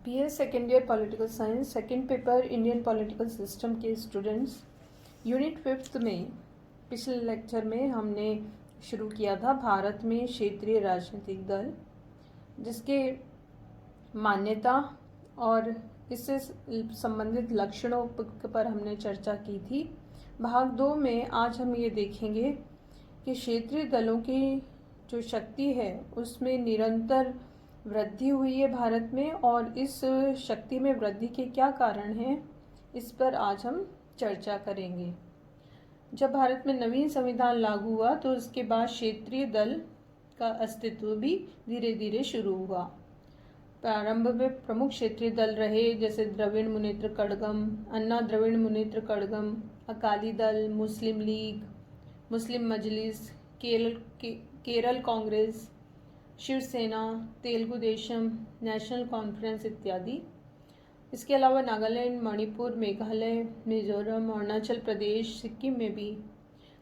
BS second year political science second paper Indian political system के students, unit 5th में पिछले lecture में हमने शुरू किया था भारत में क्षेत्रीय राजनीतिक दल, जिसके मान्यता और इससे संबंधित लक्षणों पर हमने चर्चा की थी। भाग 2 में आज हम ये देखेंगे कि क्षेत्रीय दलों की जो शक्ति है उसमें निरंतर वृद्धि हुई है भारत में, और इस शक्ति में वृद्धि के क्या कारण हैं, इस पर आज हम चर्चा करेंगे। जब भारत में नवीन संविधान लागू हुआ तो उसके बाद क्षेत्रीय दल का अस्तित्व भी धीरे धीरे शुरू हुआ। प्रारंभ में प्रमुख क्षेत्रीय दल रहे जैसे द्रविड़ मुनेत्र कड़गम, अन्ना द्रविड़ मुनेत्र कड़गम, अकाली दल, मुस्लिम लीग, मुस्लिम मजलिस, केरल कांग्रेस, शिवसेना, तेलुगु देशम, नेशनल कॉन्फ्रेंस इत्यादि। इसके अलावा नागालैंड, मणिपुर, मेघालय, मिजोरम, अरुणाचल प्रदेश, सिक्किम में भी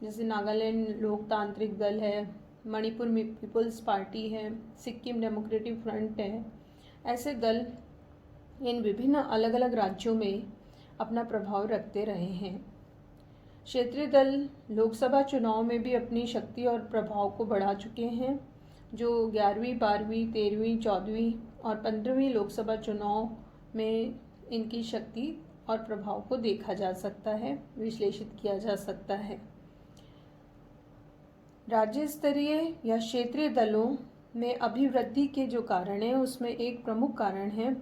जैसे नागालैंड लोकतांत्रिक दल है, मणिपुर में पीपल्स पार्टी है, सिक्किम डेमोक्रेटिक फ्रंट है। ऐसे दल इन विभिन्न अलग अलग राज्यों में अपना प्रभाव रखते रहे हैं। क्षेत्रीय दल लोकसभा चुनाव में भी अपनी शक्ति और प्रभाव को बढ़ा चुके हैं, जो 11वीं, 12वीं, 13वीं, 14वीं और 15वीं लोकसभा चुनाव में इनकी शक्ति और प्रभाव को देखा जा सकता है, विश्लेषित किया जा सकता है। राज्य स्तरीय या क्षेत्रीय दलों में अभिवृद्धि के जो कारण हैं उसमें एक प्रमुख कारण है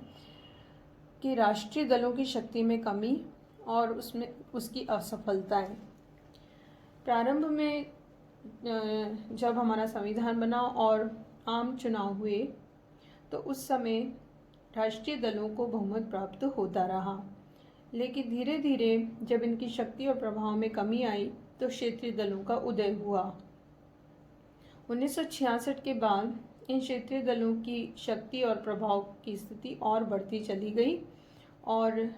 कि राष्ट्रीय दलों की शक्ति में कमी और उसमें उसकी असफलताएं। प्रारंभ में जब हमारा संविधान बना और आम चुनाव हुए तो उस समय राष्ट्रीय दलों को बहुमत प्राप्त होता रहा, लेकिन धीरे धीरे जब इनकी शक्ति और प्रभाव में कमी आई तो क्षेत्रीय दलों का उदय हुआ। 1966 के बाद इन क्षेत्रीय दलों की शक्ति और प्रभाव की स्थिति और बढ़ती चली गई, और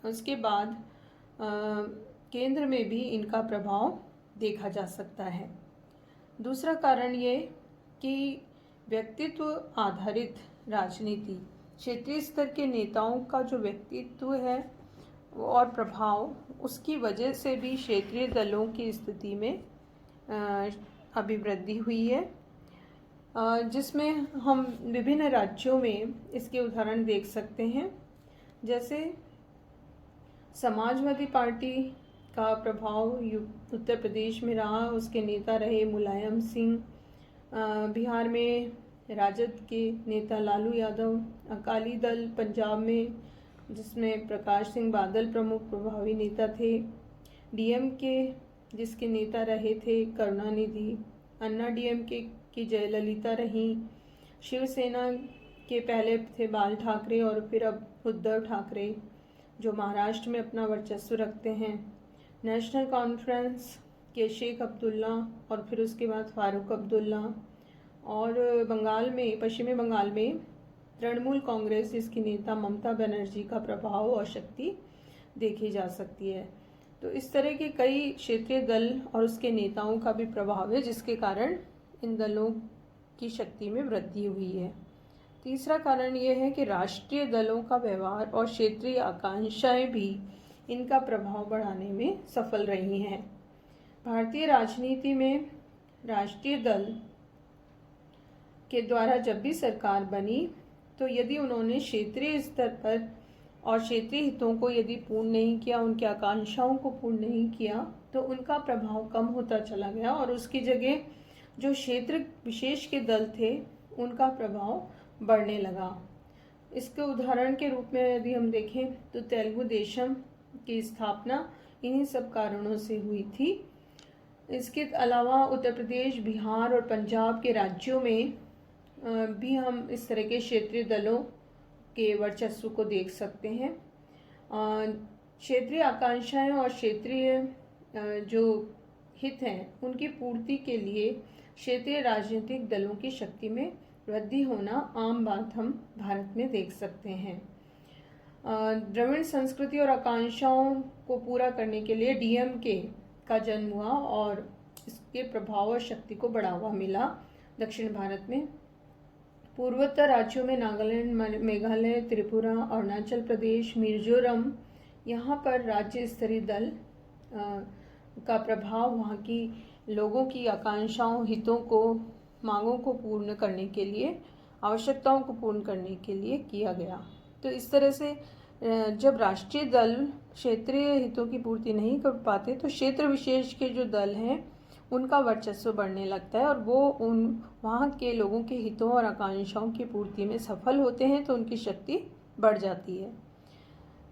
उसके बाद केंद्र में भी इनका प्रभाव देखा जा सकता है। दूसरा कारण ये कि व्यक्तित्व आधारित राजनीति, क्षेत्रीय स्तर के नेताओं का जो व्यक्तित्व है और प्रभाव, उसकी वजह से भी क्षेत्रीय दलों की स्थिति में अभिवृद्धि हुई है, जिसमें हम विभिन्न राज्यों में इसके उदाहरण देख सकते हैं। जैसे समाजवादी पार्टी का प्रभाव उत्तर प्रदेश में रहा, उसके नेता रहे मुलायम सिंह। बिहार में राजद के नेता लालू यादव, अकाली दल पंजाब में जिसमें प्रकाश सिंह बादल प्रमुख प्रभावी नेता थे, डीएमके जिसके नेता रहे थे करुणानिधि, अन्ना डीएमके की जयललिता रहीं, शिवसेना के पहले थे बाल ठाकरे और फिर अब उद्धव ठाकरे जो महाराष्ट्र में अपना वर्चस्व रखते हैं, नेशनल कॉन्फ्रेंस के शेख अब्दुल्ला और फिर उसके बाद फारूक अब्दुल्ला, और बंगाल में, पश्चिमी बंगाल में तृणमूल कांग्रेस जिसकी नेता ममता बनर्जी का प्रभाव और शक्ति देखी जा सकती है। तो इस तरह के कई क्षेत्रीय दल और उसके नेताओं का भी प्रभाव है, जिसके कारण इन दलों की शक्ति में वृद्धि हुई है। तीसरा कारण ये है कि राष्ट्रीय दलों का व्यवहार और क्षेत्रीय आकांक्षाएं भी इनका प्रभाव बढ़ाने में सफल रही हैं। भारतीय राजनीति में राष्ट्रीय दल के द्वारा जब भी सरकार बनी तो यदि उन्होंने क्षेत्रीय स्तर पर और क्षेत्रीय हितों को यदि पूर्ण नहीं किया, उनकी आकांक्षाओं को पूर्ण नहीं किया, तो उनका प्रभाव कम होता चला गया और उसकी जगह जो क्षेत्र विशेष के दल थे उनका प्रभाव बढ़ने लगा। इसके उदाहरण के रूप में यदि हम देखें तो तेलुगु देशम की स्थापना इन्हीं सब कारणों से हुई थी। इसके अलावा उत्तर प्रदेश, बिहार और पंजाब के राज्यों में भी हम इस तरह के क्षेत्रीय दलों के वर्चस्व को देख सकते हैं। क्षेत्रीय आकांक्षाएं और क्षेत्रीय जो हित हैं उनकी पूर्ति के लिए क्षेत्रीय राजनीतिक दलों की शक्ति में वृद्धि होना आम बात हम भारत में देख सकते हैं। द्रविड़ संस्कृति और आकांक्षाओं को पूरा करने के लिए डीएमके का जन्म हुआ और इसके प्रभाव और शक्ति को बढ़ावा मिला दक्षिण भारत में। पूर्वोत्तर राज्यों में नागालैंड, मेघालय, त्रिपुरा, अरुणाचल प्रदेश, मिजोरम, यहाँ पर राज्य स्तरीय दल का प्रभाव वहाँ की लोगों की आकांक्षाओं, हितों को, मांगों को पूर्ण करने के लिए, आवश्यकताओं को पूर्ण करने के लिए किया गया। तो इस तरह से जब राष्ट्रीय दल क्षेत्रीय हितों की पूर्ति नहीं कर पाते तो क्षेत्र विशेष के जो दल हैं उनका वर्चस्व बढ़ने लगता है और वो वहाँ के लोगों के हितों और आकांक्षाओं की पूर्ति में सफल होते हैं, तो उनकी शक्ति बढ़ जाती है।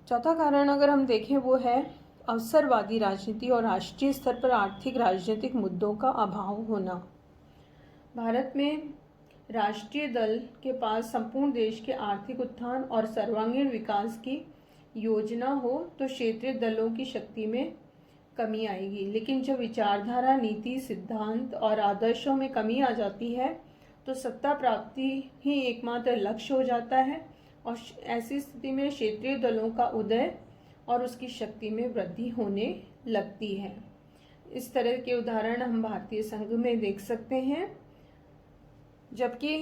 चौथा कारण अगर हम देखें वो है अवसरवादी राजनीति और राष्ट्रीय स्तर पर आर्थिक राजनीतिक मुद्दों का अभाव होना। भारत में राष्ट्रीय दल के पास संपूर्ण देश के आर्थिक उत्थान और सर्वांगीण विकास की योजना हो तो क्षेत्रीय दलों की शक्ति में कमी आएगी, लेकिन जब विचारधारा, नीति, सिद्धांत और आदर्शों में कमी आ जाती है तो सत्ता प्राप्ति ही एकमात्र लक्ष्य हो जाता है और ऐसी स्थिति में क्षेत्रीय दलों का उदय और उसकी शक्ति में वृद्धि होने लगती है। इस तरह के उदाहरण हम भारतीय संघ में देख सकते हैं। जबकि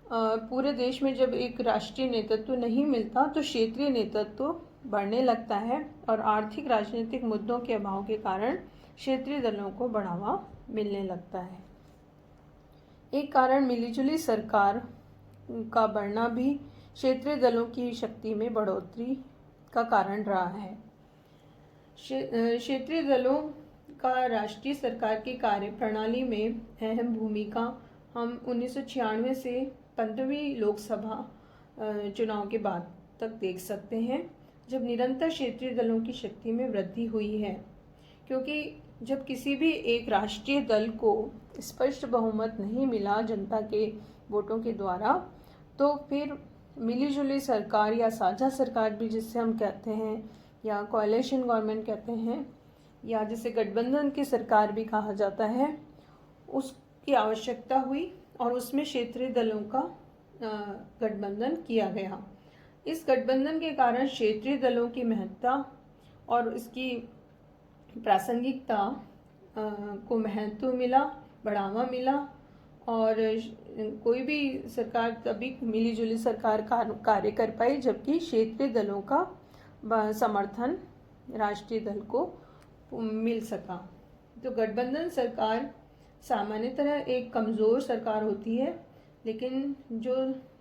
पूरे देश में जब एक राष्ट्रीय नेतृत्व नहीं मिलता तो क्षेत्रीय नेतृत्व बढ़ने लगता है और आर्थिक राजनीतिक मुद्दों के अभाव के कारण क्षेत्रीय दलों को बढ़ावा मिलने लगता है। एक कारण मिलीजुली सरकार का बढ़ना भी क्षेत्रीय दलों की शक्ति में बढ़ोतरी का कारण रहा है। क्षेत्रीय दलों का राष्ट्रीय सरकार की कार्यप्रणाली में अहम भूमिका हम 1996 से 15वीं लोकसभा चुनाव के बाद तक देख सकते हैं, जब निरंतर क्षेत्रीय दलों की शक्ति में वृद्धि हुई है। क्योंकि जब किसी भी एक राष्ट्रीय दल को स्पष्ट बहुमत नहीं मिला जनता के वोटों के द्वारा, तो फिर मिलीजुली सरकार या साझा सरकार भी जिससे हम कहते हैं, या कोएलिशन गवर्नमेंट कहते हैं, या जिसे गठबंधन की सरकार भी कहा जाता है, उसकी आवश्यकता हुई और उसमें क्षेत्रीय दलों का गठबंधन किया गया। इस गठबंधन के कारण क्षेत्रीय दलों की महत्ता और इसकी प्रासंगिकता को महत्व मिला, बढ़ावा मिला और कोई भी सरकार तभी मिलीजुली सरकार कार्य कर पाई जबकि क्षेत्रीय दलों का समर्थन राष्ट्रीय दल को मिल सका। तो गठबंधन सरकार सामान्यतः एक कमज़ोर सरकार होती है, लेकिन जो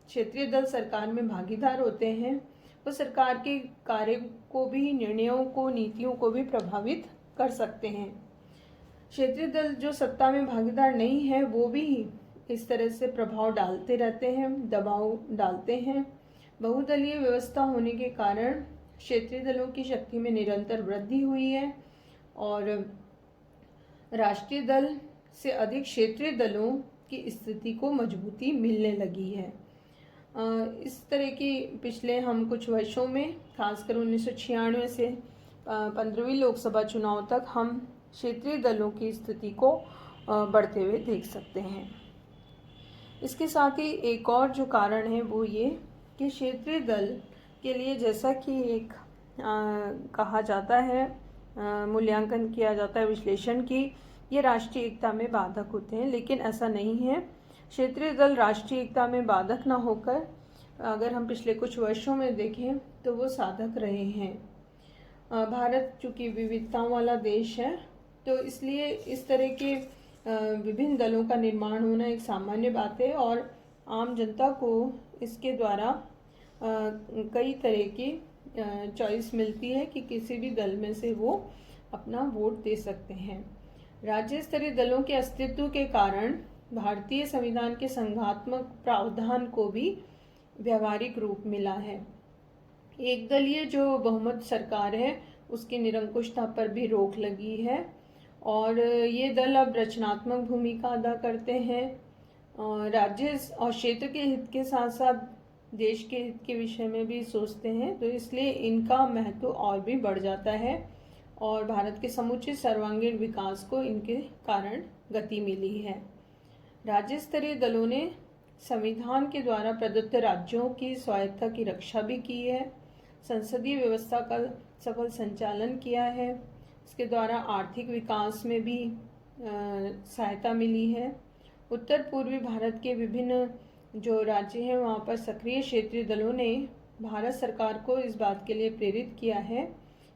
क्षेत्रीय दल सरकार में भागीदार होते हैं वो सरकार के कार्य को भी, निर्णयों को, नीतियों को भी प्रभावित कर सकते हैं। क्षेत्रीय दल जो सत्ता में भागीदार नहीं है वो भी इस तरह से प्रभाव डालते रहते हैं, दबाव डालते हैं। बहुदलीय व्यवस्था होने के कारण क्षेत्रीय दलों की शक्ति में निरंतर वृद्धि हुई है और राष्ट्रीय दल से अधिक क्षेत्रीय दलों की स्थिति को मजबूती मिलने लगी है। इस तरह की पिछले हम कुछ वर्षों में, खासकर 1996 से 15वीं लोकसभा चुनाव तक हम क्षेत्रीय दलों की स्थिति को बढ़ते हुए देख सकते हैं। इसके साथ ही एक और जो कारण है वो ये कि क्षेत्रीय दल के लिए, जैसा कि एक कहा जाता है, मूल्यांकन किया जाता है, विश्लेषण की ये राष्ट्रीय एकता में बाधक होते हैं, लेकिन ऐसा नहीं है। क्षेत्रीय दल राष्ट्रीय एकता में बाधक ना होकर अगर हम पिछले कुछ वर्षों में देखें तो वो साधक रहे हैं। भारत चूँकि विविधताओं वाला देश है तो इसलिए इस तरह के विभिन्न दलों का निर्माण होना एक सामान्य बात है और आम जनता को इसके द्वारा कई तरह की चॉइस मिलती है कि किसी भी दल में से वो अपना वोट दे सकते हैं। राज्य स्तरीय दलों के अस्तित्व के कारण भारतीय संविधान के संघात्मक प्रावधान को भी व्यावहारिक रूप मिला है। एक दलीय जो बहुमत सरकार है उसकी निरंकुशता पर भी रोक लगी है और ये दल अब रचनात्मक भूमिका अदा करते हैं। राज्य और क्षेत्र के हित के साथ साथ देश के हित के विषय में भी सोचते हैं, तो इसलिए इनका महत्व और भी बढ़ जाता है और भारत के समुचित सर्वांगीण विकास को इनके कारण गति मिली है। राज्य स्तरीय दलों ने संविधान के द्वारा प्रदत्त राज्यों की स्वायत्तता की रक्षा भी की है, संसदीय व्यवस्था का सफल संचालन किया है, इसके द्वारा आर्थिक विकास में भी सहायता मिली है। उत्तर पूर्वी भारत के विभिन्न जो राज्य हैं वहाँ पर सक्रिय क्षेत्रीय दलों ने भारत सरकार को इस बात के लिए प्रेरित किया है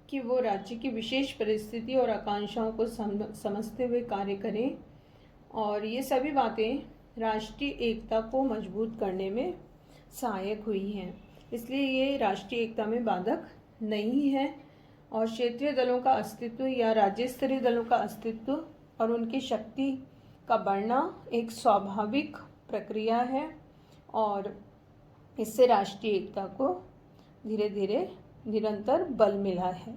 कि वो राज्य की विशेष परिस्थिति और आकांक्षाओं को समझते हुए कार्य करें, और ये सभी बातें राष्ट्रीय एकता को मजबूत करने में सहायक हुई हैं। इसलिए ये राष्ट्रीय एकता में बाधक नहीं है, और क्षेत्रीय दलों का अस्तित्व या राज्य स्तरीय दलों का अस्तित्व और उनकी शक्ति का बढ़ना एक स्वाभाविक प्रक्रिया है, और इससे राष्ट्रीय एकता को धीरे धीरे निरंतर बल मिला है।